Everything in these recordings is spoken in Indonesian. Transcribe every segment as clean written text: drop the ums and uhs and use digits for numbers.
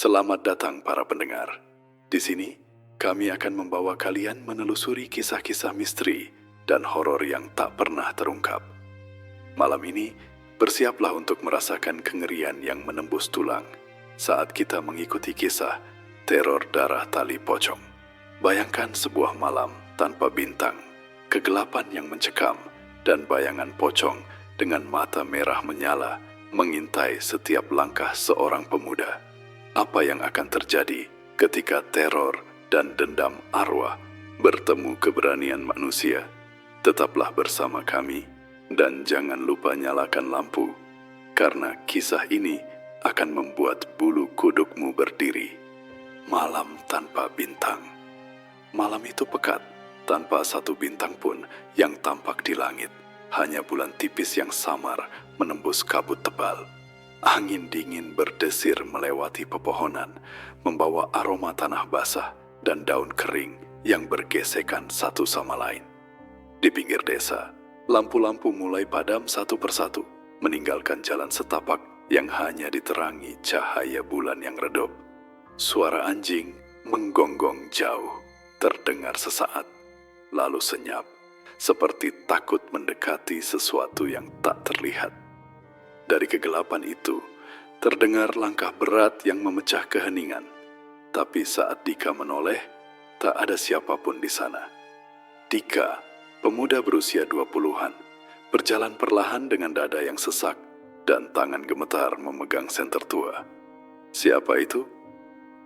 Selamat datang para pendengar. Di sini, kami akan membawa kalian menelusuri kisah-kisah misteri dan horor yang tak pernah terungkap. Malam ini, bersiaplah untuk merasakan kengerian yang menembus tulang saat kita mengikuti kisah teror darah tali pocong. Bayangkan sebuah malam tanpa bintang, kegelapan yang mencekam, dan bayangan pocong dengan mata merah menyala mengintai setiap langkah seorang pemuda. Apa yang akan terjadi ketika teror dan dendam arwah bertemu keberanian manusia? Tetaplah bersama kami dan jangan lupa nyalakan lampu, karena kisah ini akan membuat bulu kudukmu berdiri. Malam tanpa bintang. Malam itu pekat, tanpa satu bintang pun yang tampak di langit. Hanya bulan tipis yang samar menembus kabut tebal. Angin dingin berdesir melewati pepohonan, membawa aroma tanah basah dan daun kering yang bergesekan satu sama lain. Di pinggir desa, lampu-lampu mulai padam satu persatu, meninggalkan jalan setapak yang hanya diterangi cahaya bulan yang redup. Suara anjing menggonggong jauh, terdengar sesaat, lalu senyap, seperti takut mendekati sesuatu yang tak terlihat. Dari kegelapan itu, terdengar langkah berat yang memecah keheningan. Tapi saat Dika menoleh, tak ada siapapun di sana. Dika, pemuda berusia 20-an, berjalan perlahan dengan dada yang sesak dan tangan gemetar memegang senter tua. Siapa itu?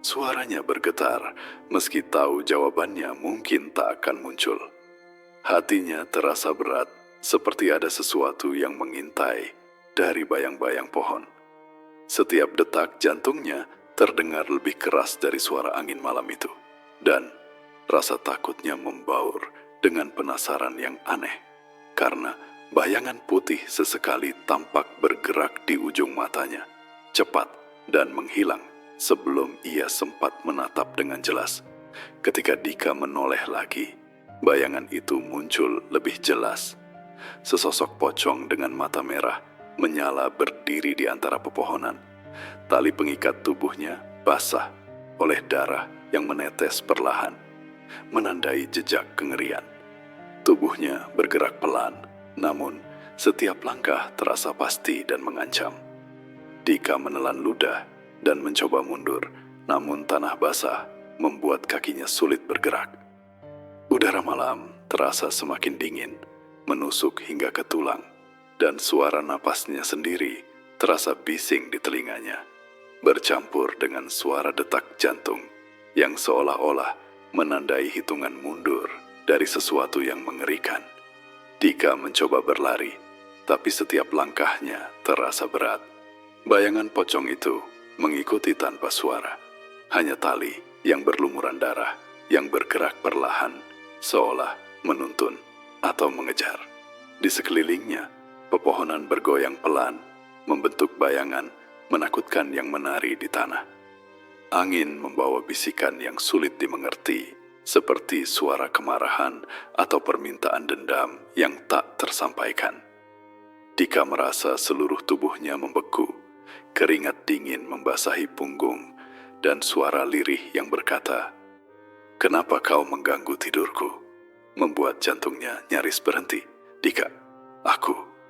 Suaranya bergetar, meski tahu jawabannya mungkin tak akan muncul. Hatinya terasa berat, seperti ada sesuatu yang mengintai dari bayang-bayang pohon. Setiap detak jantungnya terdengar lebih keras dari suara angin malam itu, dan rasa takutnya membaur dengan penasaran yang aneh, karena bayangan putih sesekali tampak bergerak di ujung matanya, cepat dan menghilang sebelum ia sempat menatap dengan jelas. Ketika Dika menoleh lagi, bayangan itu muncul lebih jelas. Sesosok pocong dengan mata merah menyala berdiri di antara pepohonan. Tali pengikat tubuhnya basah oleh darah yang menetes perlahan, menandai jejak kengerian. Tubuhnya bergerak pelan, namun setiap langkah terasa pasti dan mengancam. Dika menelan ludah dan mencoba mundur, namun tanah basah membuat kakinya sulit bergerak. Udara malam terasa semakin dingin, menusuk hingga ke tulang, dan suara napasnya sendiri terasa bising di telinganya, bercampur dengan suara detak jantung yang seolah-olah menandai hitungan mundur dari sesuatu yang mengerikan. Dika mencoba berlari, tapi setiap langkahnya terasa berat. Bayangan pocong itu mengikuti tanpa suara, hanya tali yang berlumuran darah yang bergerak perlahan, seolah menuntun atau mengejar. Di sekelilingnya, pepohonan bergoyang pelan, membentuk bayangan menakutkan yang menari di tanah. Angin membawa bisikan yang sulit dimengerti, seperti suara kemarahan atau permintaan dendam yang tak tersampaikan. Dika merasa seluruh tubuhnya membeku, keringat dingin membasahi punggung, dan suara lirih yang berkata, "Kenapa kau mengganggu tidurku?" membuat jantungnya nyaris berhenti. "Dika,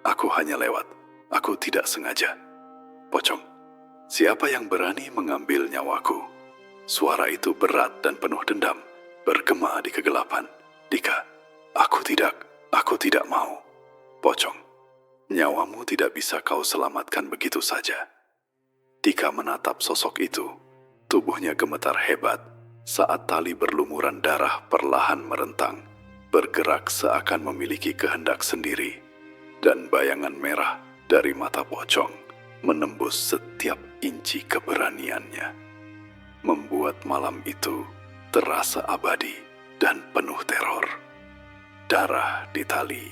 Aku hanya lewat. Aku tidak sengaja." "Pocong, siapa yang berani mengambil nyawaku?" Suara itu berat dan penuh dendam, bergema di kegelapan. "Dika, aku tidak mau." "Pocong, nyawamu tidak bisa kau selamatkan begitu saja." Dika menatap sosok itu. Tubuhnya gemetar hebat saat tali berlumuran darah perlahan merentang, bergerak seakan memiliki kehendak sendiri. Dan bayangan merah dari mata pocong menembus setiap inci keberaniannya, membuat malam itu terasa abadi dan penuh teror. Darah di tali.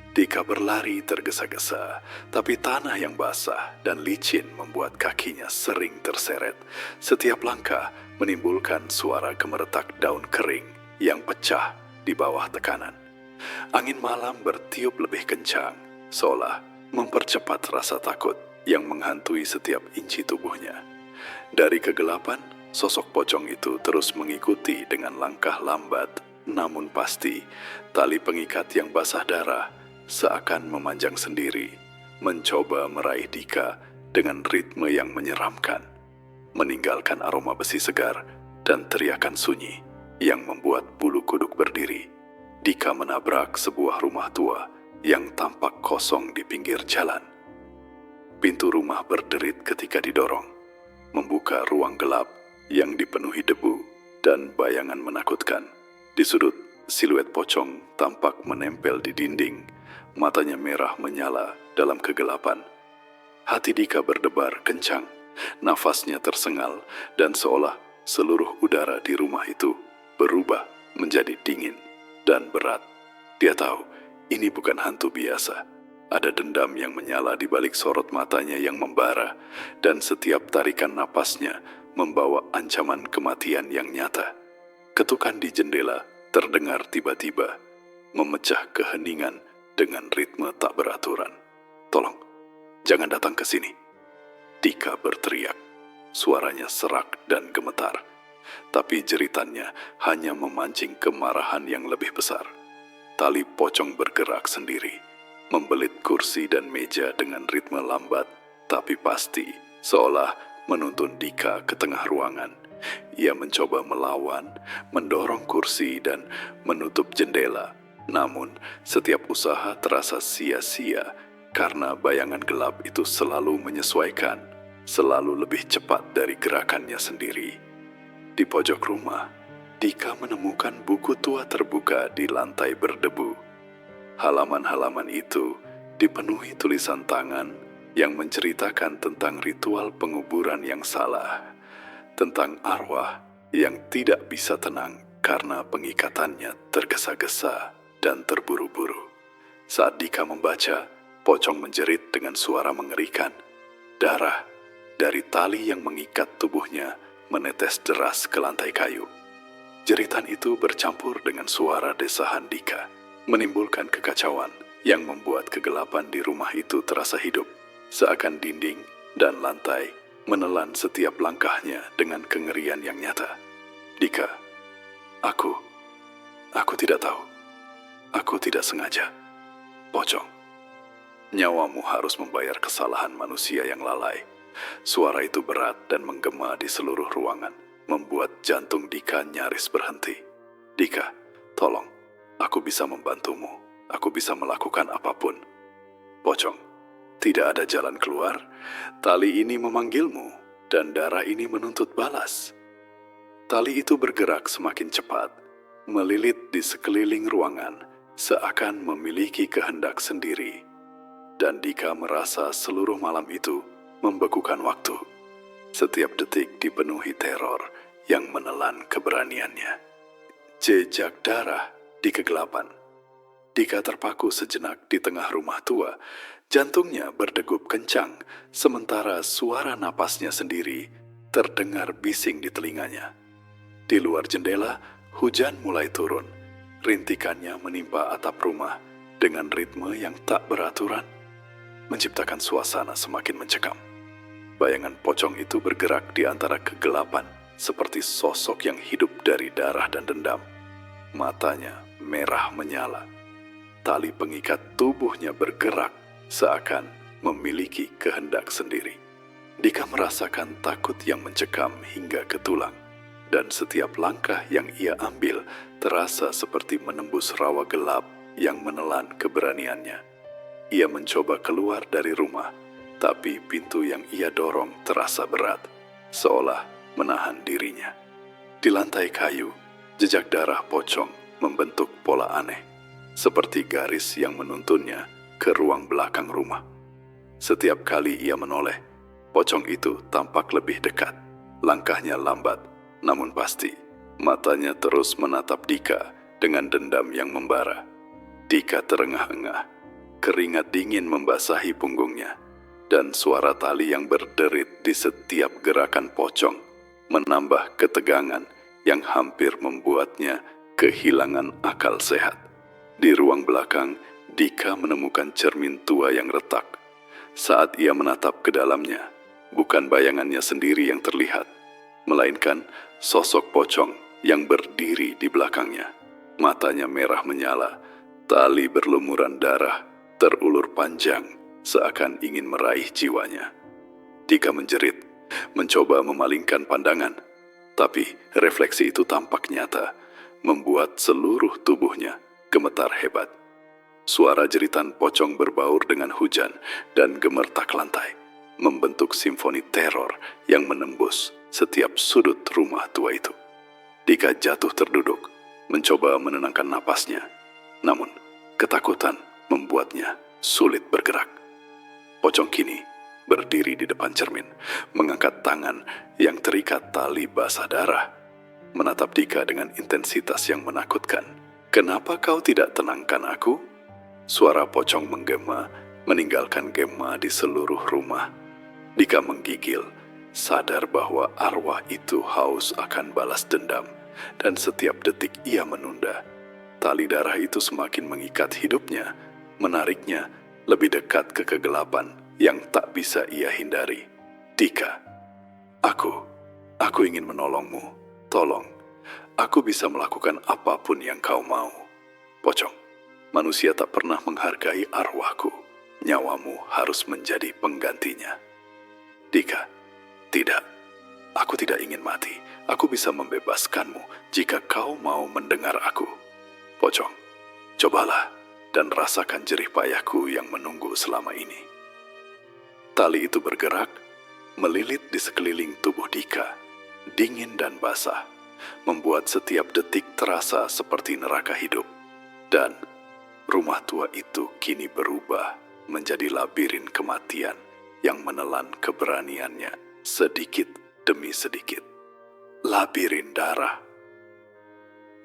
Dika berlari tergesa-gesa, tapi tanah yang basah dan licin membuat kakinya sering terseret. Setiap langkah menimbulkan suara gemeretak daun kering yang pecah di bawah tekanan. Angin malam bertiup lebih kencang, seolah mempercepat rasa takut yang menghantui setiap inci tubuhnya. Dari kegelapan, sosok pocong itu terus mengikuti dengan langkah lambat, namun pasti. Tali pengikat yang basah darah seakan memanjang sendiri, mencoba meraih Dika dengan ritme yang menyeramkan, meninggalkan aroma besi segar dan teriakan sunyi yang membuat bulu kuduk berdiri. Dika menabrak sebuah rumah tua yang tampak kosong di pinggir jalan. Pintu rumah berderit ketika didorong, membuka ruang gelap yang dipenuhi debu dan bayangan menakutkan. Di sudut, siluet pocong tampak menempel di dinding, matanya merah menyala dalam kegelapan. Hati Dika berdebar kencang, nafasnya tersengal, dan seolah seluruh udara di rumah itu berubah menjadi dingin dan berat. Dia tahu ini bukan hantu biasa. Ada dendam yang menyala di balik sorot matanya yang membara, dan setiap tarikan napasnya membawa ancaman kematian yang nyata. Ketukan di jendela terdengar tiba-tiba, memecah keheningan dengan ritme tak beraturan. "Tolong, jangan datang ke sini," Dika berteriak. Suaranya serak dan gemetar, tapi jeritannya hanya memancing kemarahan yang lebih besar. Tali pocong bergerak sendiri, membelit kursi dan meja dengan ritme lambat, tapi pasti, seolah menuntun Dika ke tengah ruangan. Ia mencoba melawan, mendorong kursi dan menutup jendela. Namun, setiap usaha terasa sia-sia karena bayangan gelap itu selalu menyesuaikan, selalu lebih cepat dari gerakannya sendiri. Di pojok rumah, Dika menemukan buku tua terbuka di lantai berdebu. Halaman-halaman itu dipenuhi tulisan tangan yang menceritakan tentang ritual penguburan yang salah, tentang arwah yang tidak bisa tenang karena pengikatannya tergesa-gesa dan terburu-buru. Saat Dika membaca, pocong menjerit dengan suara mengerikan. Darah dari tali yang mengikat tubuhnya menetes deras ke lantai kayu. Jeritan itu bercampur dengan suara desahan Dika, menimbulkan kekacauan yang membuat kegelapan di rumah itu terasa hidup, seakan dinding dan lantai menelan setiap langkahnya dengan kengerian yang nyata. "Dika, aku tidak tahu. Aku tidak sengaja. Pocong, nyawamu harus membayar kesalahan manusia yang lalai." Suara itu berat dan menggema di seluruh ruangan, membuat jantung Dika nyaris berhenti. "Dika, tolong, aku bisa membantumu. Aku bisa melakukan apapun." "Pocong, tidak ada jalan keluar. Tali ini memanggilmu, dan darah ini menuntut balas." Tali itu bergerak semakin cepat, melilit di sekeliling ruangan, seakan memiliki kehendak sendiri. Dan Dika merasa seluruh malam itu membekukan waktu. Setiap detik dipenuhi teror yang menelan keberaniannya. Jejak darah di kegelapan. Dika terpaku sejenak di tengah rumah tua. Jantungnya berdegup kencang, sementara suara napasnya sendiri terdengar bising di telinganya. Di luar jendela, hujan mulai turun. Rintikannya menimpa atap rumah dengan ritme yang tak beraturan, menciptakan suasana semakin mencekam. Bayangan pocong itu bergerak di antara kegelapan, seperti sosok yang hidup dari darah dan dendam. Matanya merah menyala. Tali pengikat tubuhnya bergerak, seakan memiliki kehendak sendiri. Dika merasakan takut yang mencekam hingga ke tulang, dan setiap langkah yang ia ambil terasa seperti menembus rawa gelap yang menelan keberaniannya. Ia mencoba keluar dari rumah, tapi pintu yang ia dorong terasa berat, seolah menahan dirinya. Di lantai kayu, jejak darah pocong membentuk pola aneh, seperti garis yang menuntunnya ke ruang belakang rumah. Setiap kali ia menoleh, pocong itu tampak lebih dekat. Langkahnya lambat, namun pasti. Matanya terus menatap Dika dengan dendam yang membara. Dika terengah-engah, keringat dingin membasahi punggungnya, dan suara tali yang berderit di setiap gerakan pocong menambah ketegangan yang hampir membuatnya kehilangan akal sehat. Di ruang belakang, Dika menemukan cermin tua yang retak. Saat ia menatap ke dalamnya, Bukan bayangannya sendiri yang terlihat, melainkan sosok pocong yang berdiri di belakangnya. Matanya merah menyala, tali berlumuran darah, terulur panjang, seakan ingin meraih jiwanya. Dika menjerit, mencoba memalingkan pandangan, tapi refleksi itu tampak nyata, membuat seluruh tubuhnya gemetar hebat. Suara jeritan pocong berbaur dengan hujan dan gemertak lantai, membentuk simfoni teror yang menembus setiap sudut rumah tua itu. Dika jatuh terduduk, mencoba menenangkan napasnya. Namun, ketakutan membuatnya sulit bergerak. Pocong kini berdiri di depan cermin, mengangkat tangan yang terikat tali basah darah, menatap Dika dengan intensitas yang menakutkan. "Kenapa kau tidak tenangkan aku?" Suara pocong menggema, meninggalkan gema di seluruh rumah. Dika menggigil, sadar bahwa arwah itu haus akan balas dendam, dan setiap detik ia menunda. Tali darah itu semakin mengikat hidupnya, menariknya lebih dekat ke kegelapan yang tak bisa ia hindari. "Dika, aku ingin menolongmu. Tolong, aku bisa melakukan apapun yang kau mau." "Pocong, manusia tak pernah menghargai arwahku. Nyawamu harus menjadi penggantinya." "Dika, tidak. Aku tidak ingin mati. Aku bisa membebaskanmu jika kau mau mendengar aku." "Pocong, cobalah dan rasakan jerih payahku yang menunggu selama ini." Tali itu bergerak, melilit di sekeliling tubuh Dika, dingin dan basah, membuat setiap detik terasa seperti neraka hidup. Dan rumah tua itu kini berubah menjadi labirin kematian yang menelan keberaniannya sedikit demi sedikit. Labirin darah.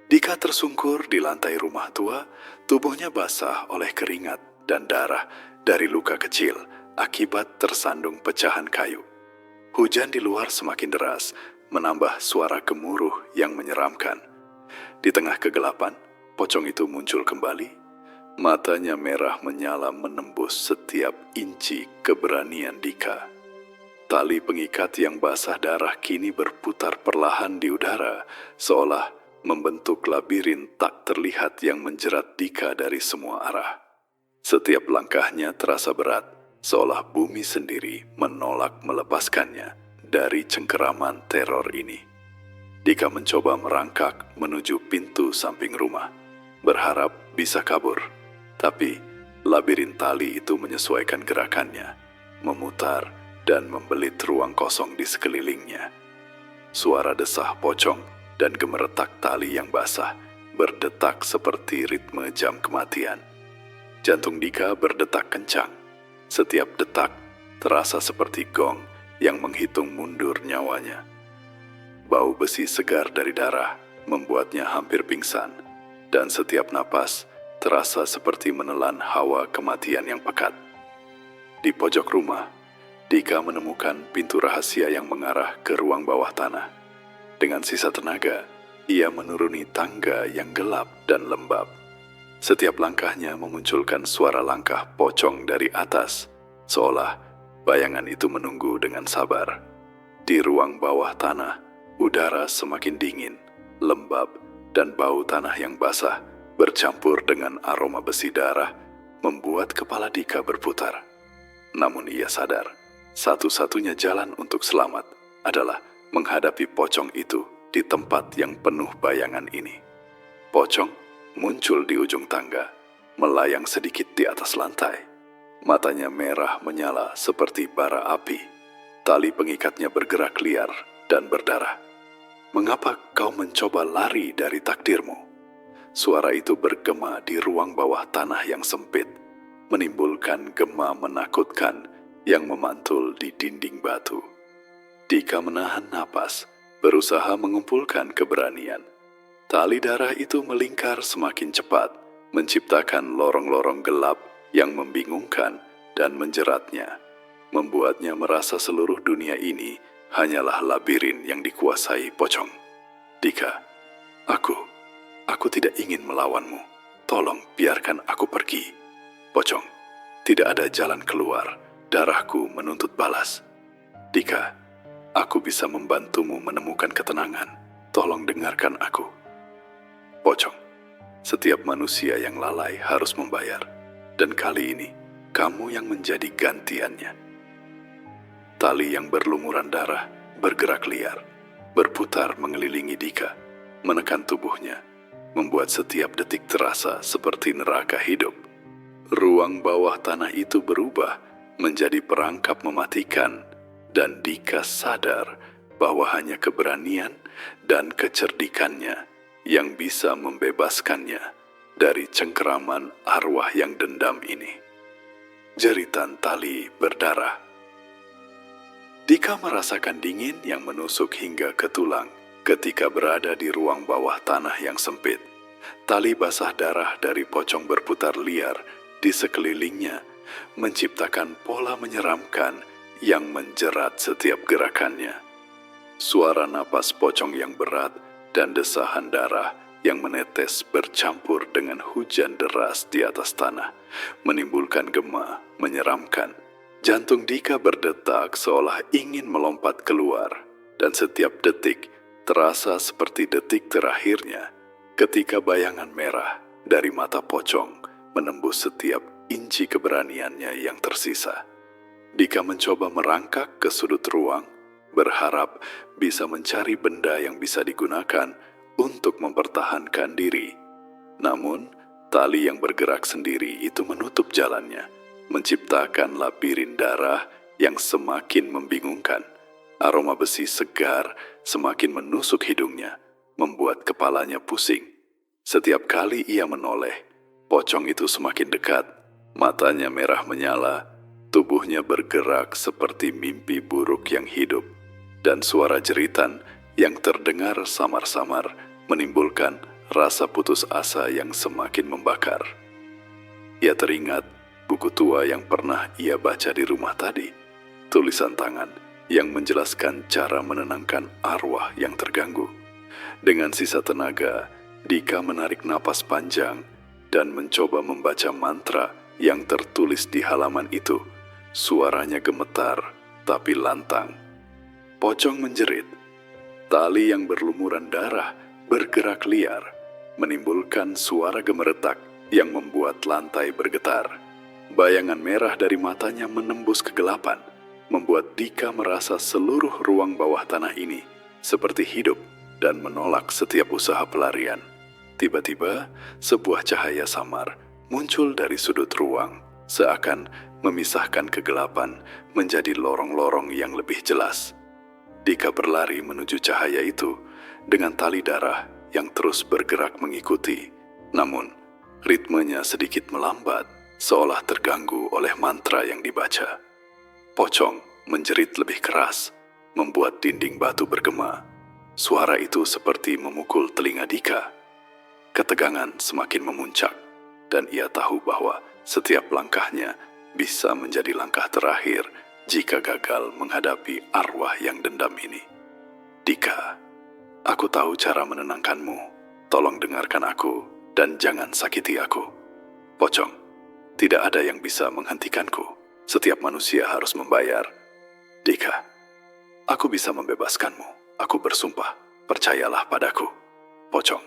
Dika tersungkur di lantai rumah tua, tubuhnya basah oleh keringat dan darah dari luka kecil akibat tersandung pecahan kayu. Hujan di luar semakin deras, menambah suara gemuruh yang menyeramkan. Di tengah kegelapan, pocong itu muncul kembali. Matanya merah menyala menembus setiap inci keberanian Dika. Tali pengikat yang basah darah kini berputar perlahan di udara, seolah membentuk labirin tak terlihat yang menjerat Dika dari semua arah. Setiap langkahnya terasa berat, seolah bumi sendiri menolak melepaskannya dari cengkeraman teror ini. Dika mencoba merangkak menuju pintu samping rumah, berharap bisa kabur. Tapi labirin tali itu menyesuaikan gerakannya, memutar dan membelit ruang kosong di sekelilingnya. Suara desah pocong dan gemeretak tali yang basah berdetak seperti ritme jam kematian. Jantung Dika berdetak kencang. Setiap detak terasa seperti gong yang menghitung mundur nyawanya. Bau besi segar dari darah membuatnya hampir pingsan, dan setiap napas terasa seperti menelan hawa kematian yang pekat. Di pojok rumah, Dika menemukan pintu rahasia yang mengarah ke ruang bawah tanah. Dengan sisa tenaga, ia menuruni tangga yang gelap dan lembab. Setiap langkahnya memunculkan suara langkah pocong dari atas, seolah bayangan itu menunggu dengan sabar. Di ruang bawah tanah, udara semakin dingin, lembab, dan bau tanah yang basah bercampur dengan aroma besi darah membuat kepala Dika berputar. Namun ia sadar, satu-satunya jalan untuk selamat adalah menghadapi pocong itu di tempat yang penuh bayangan ini. Pocong muncul di ujung tangga, melayang sedikit di atas lantai. Matanya merah menyala seperti bara api. Tali pengikatnya bergerak liar dan berdarah. "Mengapa kau mencoba lari dari takdirmu?" Suara itu bergema di ruang bawah tanah yang sempit, menimbulkan gema menakutkan yang memantul di dinding batu. Dika menahan napas, berusaha mengumpulkan keberanian. Tali darah itu melingkar semakin cepat, menciptakan lorong-lorong gelap yang membingungkan dan menjeratnya, membuatnya merasa seluruh dunia ini hanyalah labirin yang dikuasai pocong. "Dika, aku tidak ingin melawanmu. Tolong biarkan aku pergi." "Pocong, tidak ada jalan keluar. Darahku menuntut balas." Dika, aku bisa membantumu menemukan ketenangan. Tolong dengarkan aku. Pocong, setiap manusia yang lalai harus membayar. Dan kali ini, kamu yang menjadi gantiannya. Tali yang berlumuran darah bergerak liar, berputar mengelilingi Dika, menekan tubuhnya, membuat setiap detik terasa seperti neraka hidup. Ruang bawah tanah itu berubah menjadi perangkap mematikan, dan Dika sadar bahwa hanya keberanian dan kecerdikannya yang bisa membebaskannya dari cengkeraman arwah yang dendam ini. Jeritan tali berdarah. Dika merasakan dingin yang menusuk hingga ke tulang ketika berada di ruang bawah tanah yang sempit. Tali basah darah dari pocong berputar liar di sekelilingnya, menciptakan pola menyeramkan yang menjerat setiap gerakannya. Suara napas pocong yang berat dan desahan darah yang menetes bercampur dengan hujan deras di atas tanah, menimbulkan gema menyeramkan. Jantung Dika berdetak seolah ingin melompat keluar, dan setiap detik terasa seperti detik terakhirnya ketika bayangan merah dari mata pocong menembus setiap inci keberaniannya yang tersisa. Dika mencoba merangkak ke sudut ruang, berharap bisa mencari benda yang bisa digunakan untuk mempertahankan diri. Namun, tali yang bergerak sendiri itu menutup jalannya, menciptakan labirin darah yang semakin membingungkan. Aroma besi segar semakin menusuk hidungnya, membuat kepalanya pusing. Setiap kali ia menoleh, pocong itu semakin dekat. Matanya merah menyala, tubuhnya bergerak seperti mimpi buruk yang hidup, dan suara jeritan yang terdengar samar-samar menimbulkan rasa putus asa yang semakin membakar. Ia teringat buku tua yang pernah ia baca di rumah tadi, tulisan tangan yang menjelaskan cara menenangkan arwah yang terganggu. Dengan sisa tenaga, Dika menarik napas panjang dan mencoba membaca mantra yang tertulis di halaman itu. Suaranya gemetar tapi lantang. Pocong menjerit. Tali yang berlumuran darah bergerak liar, menimbulkan suara gemeretak yang membuat lantai bergetar. Bayangan merah dari matanya menembus kegelapan, membuat Dika merasa seluruh ruang bawah tanah ini seperti hidup dan menolak setiap usaha pelarian. Tiba-tiba, sebuah cahaya samar muncul dari sudut ruang, seakan memisahkan kegelapan menjadi lorong-lorong yang lebih jelas. Dika berlari menuju cahaya itu dengan tali darah yang terus bergerak mengikuti. Namun, ritmenya sedikit melambat, seolah terganggu oleh mantra yang dibaca. Pocong menjerit lebih keras, membuat dinding batu bergema. Suara itu seperti memukul telinga Dika. Ketegangan semakin memuncak, dan ia tahu bahwa setiap langkahnya bisa menjadi langkah terakhir jika gagal menghadapi arwah yang dendam ini. Dika, aku tahu cara menenangkanmu. Tolong dengarkan aku dan jangan sakiti aku. Pocong, tidak ada yang bisa menghentikanku. Setiap manusia harus membayar. Dika, aku bisa membebaskanmu. Aku bersumpah, percayalah padaku. Pocong,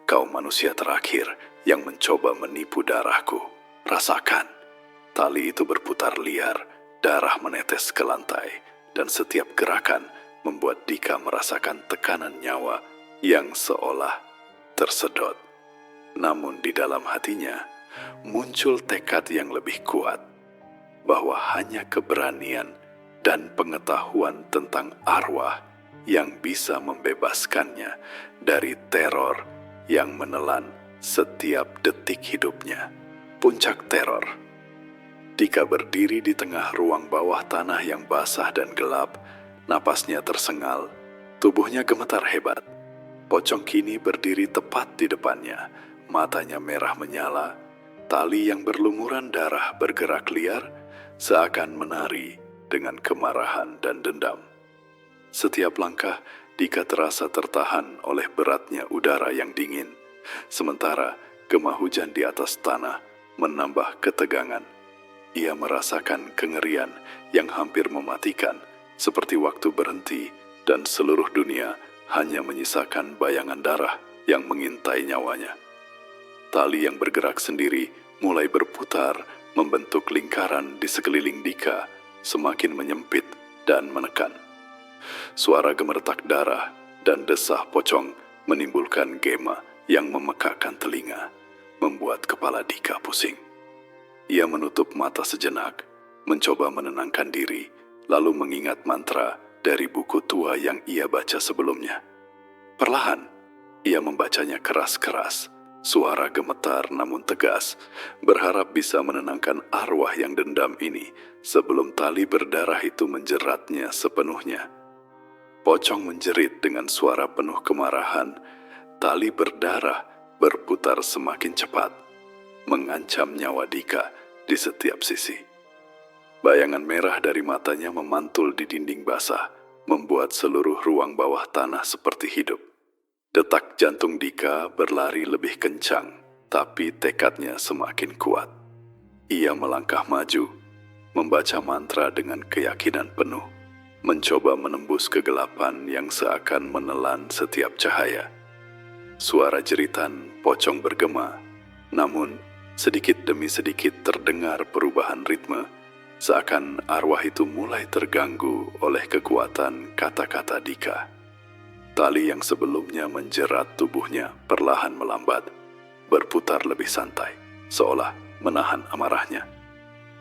kau manusia terakhir yang mencoba menipu darahku. Rasakan. Tali itu berputar liar, darah menetes ke lantai, dan setiap gerakan membuat Dika merasakan tekanan nyawa yang seolah tersedot. Namun di dalam hatinya muncul tekad yang lebih kuat, bahwa hanya keberanian dan pengetahuan tentang arwah yang bisa membebaskannya dari teror yang menelan setiap detik hidupnya. Puncak teror. Dika berdiri di tengah ruang bawah tanah yang basah dan gelap. Napasnya tersengal, tubuhnya gemetar hebat. Pocong kini berdiri tepat di depannya, matanya merah menyala. Tali yang berlumuran darah bergerak liar, seakan menari dengan kemarahan dan dendam. Setiap langkah, Dika terasa tertahan oleh beratnya udara yang dingin. Sementara gema hujan di atas tanah menambah ketegangan. Ia merasakan kengerian yang hampir mematikan seperti waktu berhenti dan seluruh dunia hanya menyisakan bayangan darah yang mengintai nyawanya. Tali yang bergerak sendiri mulai berputar, membentuk lingkaran di sekeliling Dika, semakin menyempit dan menekan. Suara gemeretak darah dan desah pocong menimbulkan gema yang memekakkan telinga, membuat kepala Dika pusing. Ia menutup mata sejenak, mencoba menenangkan diri, lalu mengingat mantra dari buku tua yang ia baca sebelumnya. Perlahan, ia membacanya keras-keras, suara gemetar namun tegas, berharap bisa menenangkan arwah yang dendam ini sebelum tali berdarah itu menjeratnya sepenuhnya. Pocong menjerit dengan suara penuh kemarahan. Tali berdarah berputar semakin cepat, mengancam nyawa Dika di setiap sisi. Bayangan merah dari matanya memantul di dinding basah, membuat seluruh ruang bawah tanah seperti hidup. Detak jantung Dika berlari lebih kencang, tapi tekadnya semakin kuat. Ia melangkah maju, membaca mantra dengan keyakinan penuh, mencoba menembus kegelapan yang seakan menelan setiap cahaya. Suara jeritan pocong bergema, namun sedikit demi sedikit terdengar perubahan ritme, seakan arwah itu mulai terganggu oleh kekuatan kata-kata Dika. Tali yang sebelumnya menjerat tubuhnya perlahan melambat, berputar lebih santai, seolah menahan amarahnya.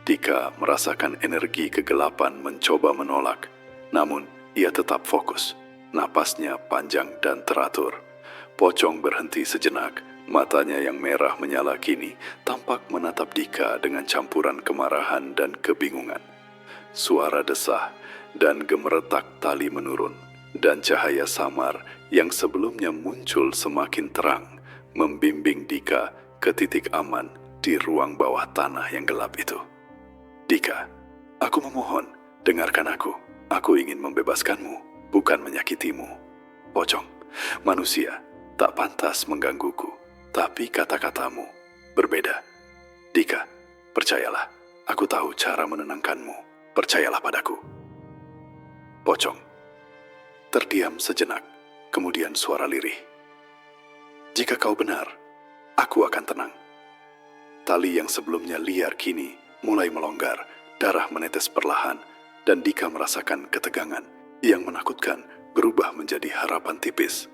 Dika merasakan energi kegelapan mencoba menolak, namun ia tetap fokus. Napasnya panjang dan teratur. Pocong berhenti sejenak, matanya yang merah menyala kini tampak menatap Dika dengan campuran kemarahan dan kebingungan. Suara desah dan gemeretak tali menurun, dan cahaya samar yang sebelumnya muncul semakin terang, membimbing Dika ke titik aman di ruang bawah tanah yang gelap itu. Dika, aku memohon, dengarkan aku. Aku ingin membebaskanmu, bukan menyakitimu. Pocong, manusia tak pantas menggangguku, tapi kata-katamu berbeda. Dika, percayalah, aku tahu cara menenangkanmu. Percayalah padaku. Pocong terdiam sejenak, kemudian suara lirih. Jika kau benar, aku akan tenang. Tali yang sebelumnya liar kini mulai melonggar, darah menetes perlahan, dan Dika merasakan ketegangan yang menakutkan berubah menjadi harapan tipis,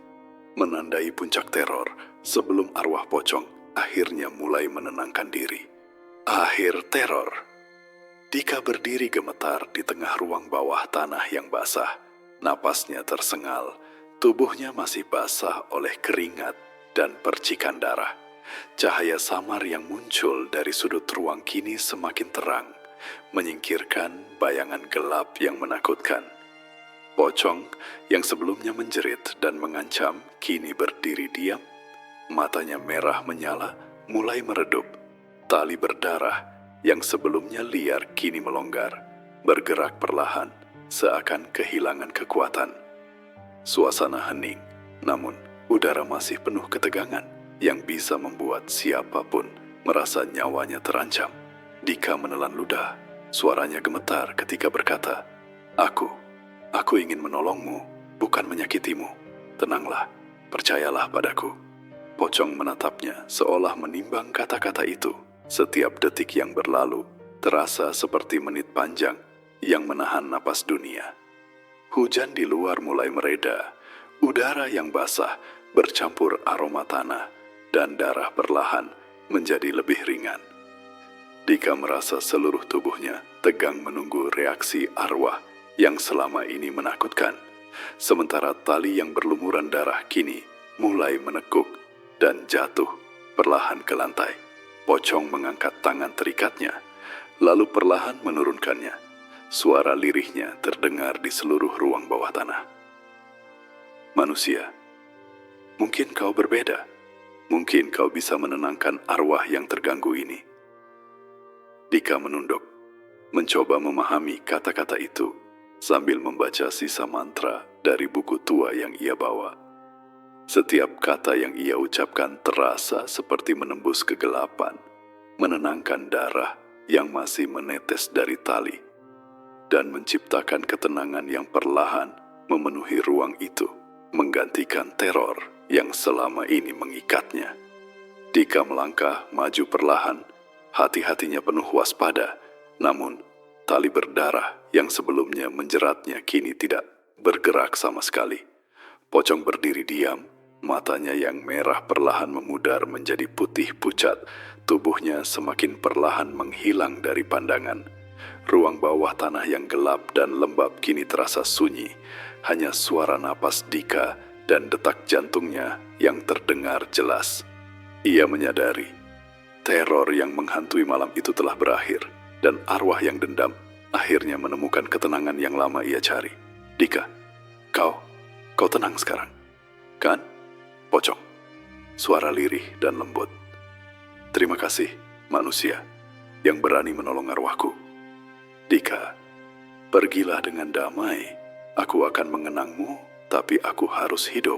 menandai puncak teror sebelum arwah pocong akhirnya mulai menenangkan diri. Akhir teror. Dika berdiri gemetar di tengah ruang bawah tanah yang basah. Napasnya tersengal, tubuhnya masih basah oleh keringat dan percikan darah. Cahaya samar yang muncul dari sudut ruang kini semakin terang, menyingkirkan bayangan gelap yang menakutkan. Pocong yang sebelumnya menjerit dan mengancam kini berdiri diam. Matanya merah menyala, mulai meredup. Tali berdarah yang sebelumnya liar kini melonggar, bergerak perlahan, seakan kehilangan kekuatan. Suasana hening, namun udara masih penuh ketegangan yang bisa membuat siapapun merasa nyawanya terancam. Dika menelan ludah, suaranya gemetar ketika berkata, Aku ingin menolongmu, bukan menyakitimu. Tenanglah, percayalah padaku. Pocong menatapnya seolah menimbang kata-kata itu. Setiap detik yang berlalu terasa seperti menit panjang yang menahan napas dunia. Hujan di luar mulai mereda, udara yang basah bercampur aroma tanah, dan darah perlahan menjadi lebih ringan. Dika merasa seluruh tubuhnya tegang menunggu reaksi arwah yang selama ini menakutkan, sementara tali yang berlumuran darah kini mulai menekuk dan jatuh perlahan ke lantai. Pocong mengangkat tangan terikatnya, lalu perlahan menurunkannya. Suara lirihnya terdengar di seluruh ruang bawah tanah. Manusia, mungkin kau berbeda. Mungkin kau bisa menenangkan arwah yang terganggu ini. Dika menunduk, mencoba memahami kata-kata itu sambil membaca sisa mantra dari buku tua yang ia bawa. Setiap kata yang ia ucapkan terasa seperti menembus kegelapan, menenangkan darah yang masih menetes dari tali. dan menciptakan ketenangan yang perlahan memenuhi ruang itu, menggantikan teror yang selama ini mengikatnya. Dika melangkah maju perlahan, hati-hatinya penuh waspada, namun tali berdarah yang sebelumnya menjeratnya kini tidak bergerak sama sekali. Pocong berdiri diam, matanya yang merah perlahan memudar menjadi putih pucat, tubuhnya semakin perlahan menghilang dari pandangan. Ruang bawah tanah yang gelap dan lembab kini terasa sunyi, hanya suara napas Dika dan detak jantungnya yang terdengar jelas. Ia menyadari, teror yang menghantui malam itu telah berakhir, dan arwah yang dendam akhirnya menemukan ketenangan yang lama ia cari. Dika, kau tenang sekarang, kan? Pocong, suara lirih dan lembut. Terima kasih, manusia, yang berani menolong arwahku. Dika, pergilah dengan damai. Aku akan mengenangmu, tapi aku harus hidup.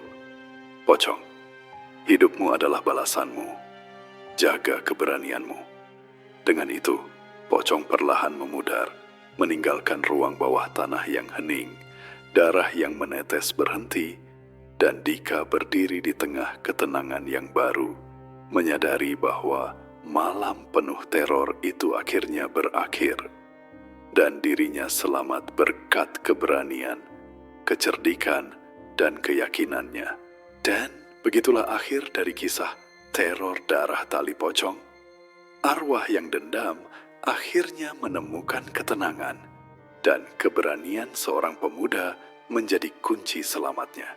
Pocong, hidupmu adalah balasanmu. Jaga keberanianmu. Dengan itu, Pocong perlahan memudar, meninggalkan ruang bawah tanah yang hening. Darah yang menetes berhenti, dan Dika berdiri di tengah ketenangan yang baru, menyadari bahwa malam penuh teror itu akhirnya berakhir, dan dirinya selamat berkat keberanian, kecerdikan, dan keyakinannya. Dan begitulah akhir dari kisah teror darah tali pocong. Arwah yang dendam akhirnya menemukan ketenangan, dan keberanian seorang pemuda menjadi kunci selamatnya.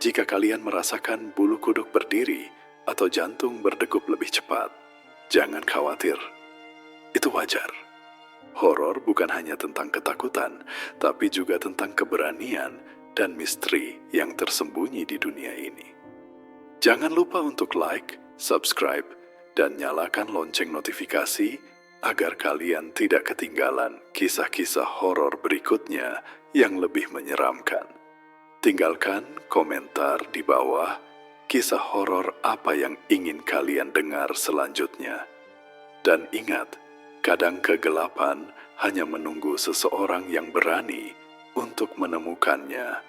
Jika kalian merasakan bulu kuduk berdiri atau jantung berdegup lebih cepat, jangan khawatir. Itu wajar. Horor bukan hanya tentang ketakutan, tapi juga tentang keberanian dan misteri yang tersembunyi di dunia ini. Jangan lupa untuk like, subscribe, dan nyalakan lonceng notifikasi agar kalian tidak ketinggalan kisah-kisah horor berikutnya yang lebih menyeramkan. Tinggalkan komentar di bawah kisah horor apa yang ingin kalian dengar selanjutnya. Dan ingat, kadang kegelapan hanya menunggu seseorang yang berani untuk menemukannya.